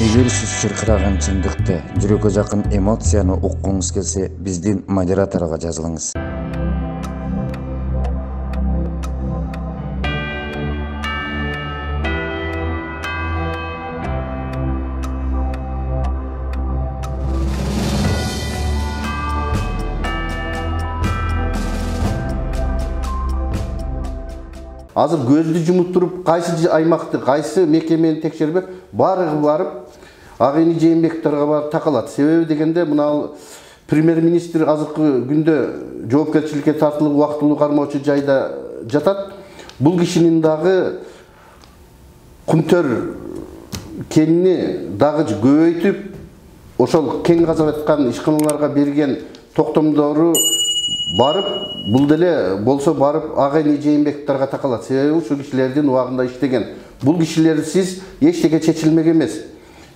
Эгер сиз чыркыраган чындыкты, жүрөккө жакын эмоцияны уккуңуз келсе, биздин модераторго жазылыңыз. Азыр көздү жумуп туруп, кайсы аймакты, кайсы мекемени текшербек, барыгы барып, Агайны Жээнбековторго барып такалат. Себеби дегенде, мына премьер-министр азыркы күндө жоопкерчиликке тартылып убактылуу кармоочу жайда жатат. Бул кишинин дагы кумтөр кенини дагы көбөйтүп, ошол кең казап аткан ишканаларга берген токтомдору барып, бул деле болсо барып Агайны Жээнбековторго такалат. Себеби ушул кишилердин убагында иштеген. Бул кишилерсиз эчтеке чечилмек эмес.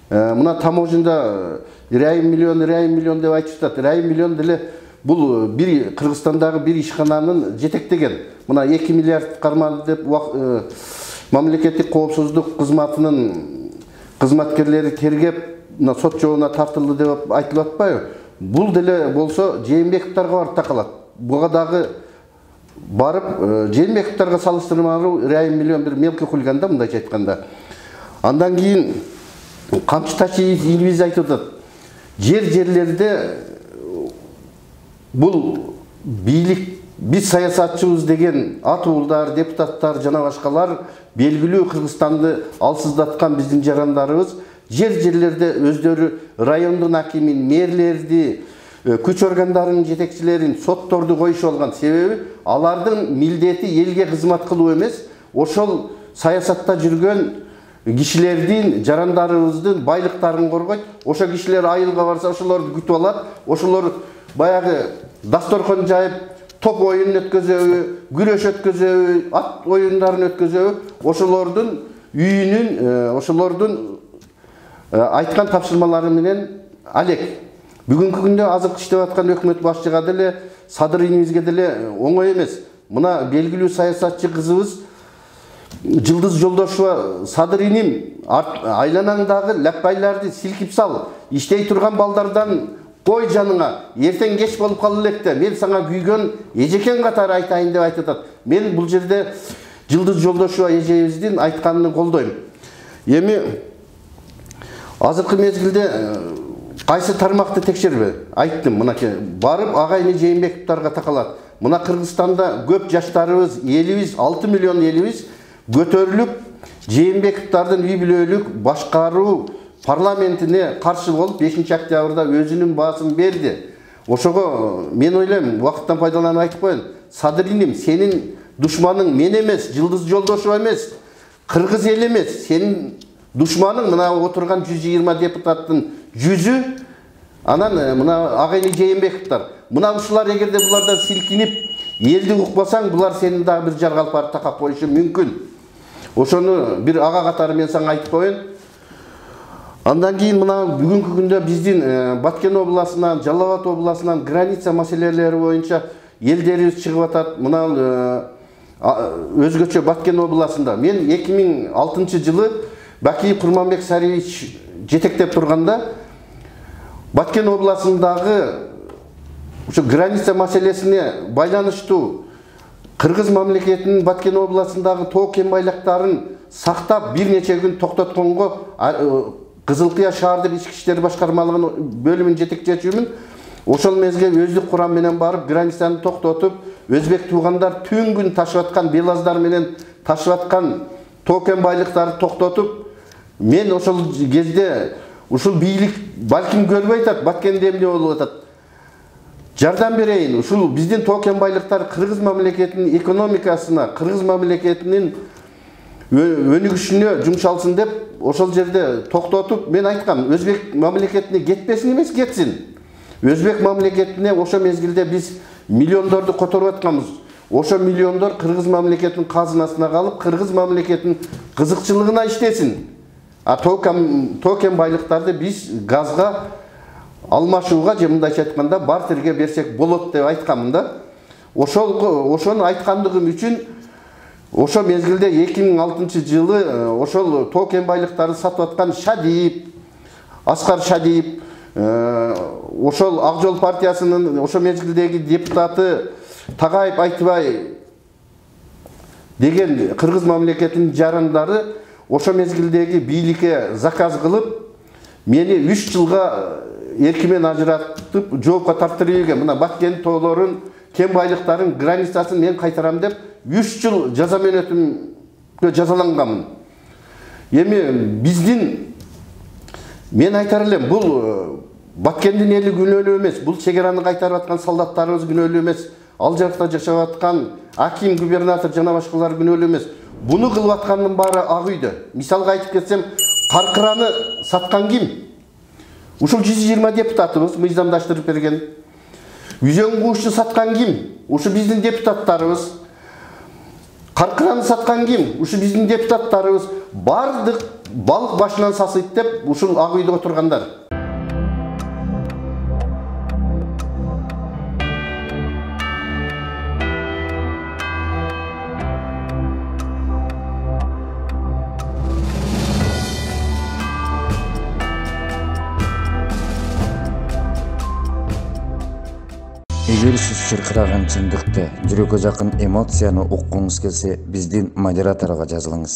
Мына таможняда райым миллион деп айтып жатат. Райым миллион деле бул бир Кыргызстандагы бир ишкананын жетектеген. Мына 2 миллиард кармады деп мамлекеттик коопсуздук кызматынын кызматкерлери тергеп, сот жообуна тартылды деп айтылып атпайбы? Бул деле болсо Жээнбековторго барып такалат. Буга дагы барып Жээнбековторго салыштырмалуу райым миллион бир мелкий хулиганда, мындайча айтканда. Андан кийин камчы ташиев илбиз айтып атат. Жерлерде бул бийлик, биз саясатчыбыз деген атуулдар, депутаттар жана башкалар белгилүү Кыргызстанды алсыздаткан биздин жарандарыбыз жерлерде өздөрү райондун акимин, мэрлерди, күч органдарынын жетекчилерин, сотторду коюшуп алган. Себеби алардын милдети элге кызмат кылуу эмес, ошол саясатта жүргөн кишилердин, жарандарыбыздын байлыктарын коргойт. Ошо кишилер айылга барса, ошолорду күтүп алат. Ошолор баягы дасторкон жайып, топ оюнун өткөзөбү, күрөш өткөзөбү, ат оюндарын өткөзөбү. Ошолордун үйүнүн, ошолордун айткан тапшырмалары менен алек. Бүгүнкү күндө азыркы иштеп аткан өкмөт башчыга деле, Садырийнибизге деле оңой эмес. Мына белгилүү саясатчы кызыбыз Жылдыз Жолдошова, Садырийним, айланаңдагы лаппайларды силкип сал, иштей турган балдардан кой жаныңа, эртең кеч болуп калып электе, мен сага күйгөн эжекен катары айтайын деп айтып атат. Мен бул жерде Жылдыз Жолдошова эжебиздин айтканын колдойм. Эми азыркы мезгилде кайсы тармакты текшербе? Айттым, мынакей барып Агайны Жээнбековторго такалат. Мына Кыргызстанда көп жаштарыбыз, элибиз, 6 миллион элибиз көтөрүлүп, Жээнбековтордун үй бүлөлүк башкаруу парламентине каршы болуп 5 октябрда өзүнүн баасын берди. Ошого мен ойлойм, убакыттан пайдаланып айтып коеюн. Садырийним, сенин душманың мен эмес, Жылдыз Жолдошова эмес, кыргыз эл эмес. Сенин душманың мына отурган 120 депутаттын 100-ü, анан мына Агайны Жээнбековтор. Мына ушулар эгерде булардан силкинип, элди укпасаң, булар сенин дагы бир жаргалпар такап коюшу мүмкүн. Ошону бир ага катары мен сага айтып коеюн. Андан кийин мына бүгүнкү күндө биздин Баткен областынан, Жалал Абад областынан граница маселелери боюнча элдерибиз чыгып атат. Мына өзгөчө Баткен областында мен 2006 жылы Бакиев Курманбек Сариевич жетектеп турганда Баткен областындагы ушу граница маселесине байланыштуу Кыргыз мамлекетинин Баткен областындагы тоо кен байлыктарын сактап бир нече күн токтотконго Кызылкыя шаардык ички иштер башкармалыгынын бөлүмүнүн жетекчисимин. Ошол мезгил өздүк курам менен барып границаны токтотуп, өзбек туугандар түн күн ташып аткан белаздар менен ташып аткан тоо кен байлыктарды токтотуп, мен ошол кезде ушул бийлик балким көрбөй атат, Баткенде эмне болуп атат. Жардам берейин, ушул биздин тоо кен байлыктары Кыргыз мамлекетинин экономикасына, Кыргыз мамлекетинин өнүгүшүнө жумшалсын деп ошол жерде токтотуп, мен айткам, өзбек мамлекетине кетпесин эмес, кетсин. Өзбек мамлекетине ошо мезгилде биз миллиондорду которуп атканбыз. Ошо миллиондор Кыргыз мамлекетинин казынасына калып, Кыргыз мамлекетинин кызыкчылыгына иштесин. А тоо кен байлыктарды биз газга алмашууга, же мындайча айтканда бартерге берсек болот деп айткамын да. Ошону айткандыгым үчүн ошо мезгилде 2006 жылы ошол тоо кен байлыктарын сатып аткан Шадип, Аскар Шадиев, ошол Ак Жол партиясынын ошо мезгилдеги депутаты Тагаев Айтбай деген кыргыз мамлекетинин жарандары ошо мезгилдеги бийликке заказ кылып, мени 3 жылга эркимен ажыратып жоопко тартырып ийген. Мына Баткен тоолорун, кен байлыктарын, границасын мен кайтарам деп 3 жыл жаза мөөнөтүмгө жазаланганмын. Эми биздин, мен айтар элем, бул Баткендин эли күнөөлүү эмес, бул чегараны кайтарып аткан солдаттарыбыз күнөөлүү эмес, ал жакта жашап аткан аким, губернатор жана башкалар күнөөлүү эмес. Буну кылып аткандын баары Ак үйдө. Мисалга айтып кетсем, Каркыраны саткан ким? Ушул 120 депутатыбыз мыйзамдаштырып берген. Үзөң куушчу саткан ким? Ушу биздин депутаттарыбыз. Каркыраны саткан ким? Ушу биздин депутаттарыбыз. Бардык балык башынан сасыйт деп ушул Ак үйдө отургандар. Эгер сиз чыркыраган чындыкты, жүрөккө жакын эмоцияны уккуңуз келсе, биздин модераторго жазылыңыз.